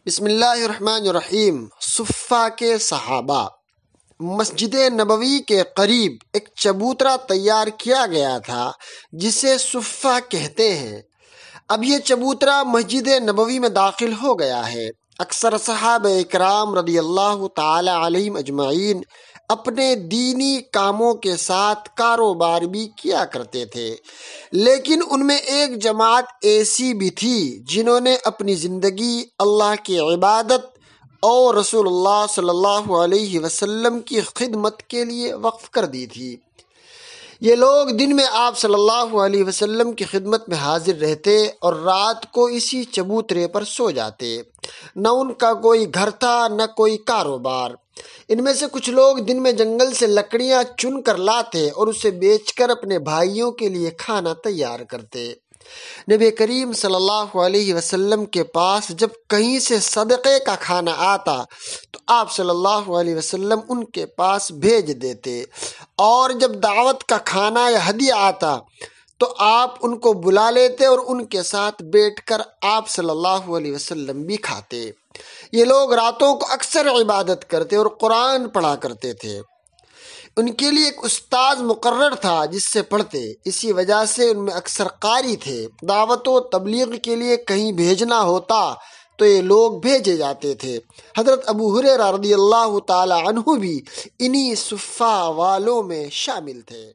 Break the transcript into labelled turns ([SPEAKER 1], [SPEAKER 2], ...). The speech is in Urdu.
[SPEAKER 1] بسم اللہ الرحمن الرحیم۔ صفہ کے صحابہ۔ مسجد نبوی کے قریب ایک چبوترا تیار کیا گیا تھا جسے صفہ کہتے ہیں۔ اب یہ چبوترا مسجد نبوی میں داخل ہو گیا ہے۔ اکثر صحابہ اکرام رضی اللہ تعالی علیہم اجمعین اپنے دینی کاموں کے ساتھ کاروبار بھی کیا کرتے تھے، لیکن ان میں ایک جماعت ایسی بھی تھی جنہوں نے اپنی زندگی اللہ کی عبادت اور رسول اللہ صلی اللہ علیہ وسلم کی خدمت کے لیے وقف کر دی تھی۔ یہ لوگ دن میں آپ صلی اللہ علیہ وسلم کی خدمت میں حاضر رہتے اور رات کو اسی چبوترے پر سو جاتے۔ نہ ان کا کوئی گھر تھا نہ کوئی کاروبار۔ ان میں سے کچھ لوگ دن میں جنگل سے لکڑیاں چن کر لاتے اور اسے بیچ کر اپنے بھائیوں کے لیے کھانا تیار کرتے۔ نبی کریم صلی اللہ علیہ وسلم کے پاس جب کہیں سے صدقے کا کھانا آتا تو آپ صلی اللہ علیہ وسلم ان کے پاس بھیج دیتے، اور جب دعوت کا کھانا یا ہدیہ آتا تو آپ ان کو بلا لیتے اور ان کے ساتھ بیٹھ کر آپ صلی اللہ علیہ وسلم بھی کھاتے۔ یہ لوگ راتوں کو اکثر عبادت کرتے اور قرآن پڑھا کرتے تھے۔ ان کے لیے ایک استاذ مقرر تھا جس سے پڑھتے، اسی وجہ سے ان میں اکثر قاری تھے۔ دعوت و تبلیغ کے لیے کہیں بھیجنا ہوتا تو یہ لوگ بھیجے جاتے تھے۔ حضرت ابو ہریرہ رضی اللہ تعالی عنہ بھی انہی صفہ والوں میں شامل تھے۔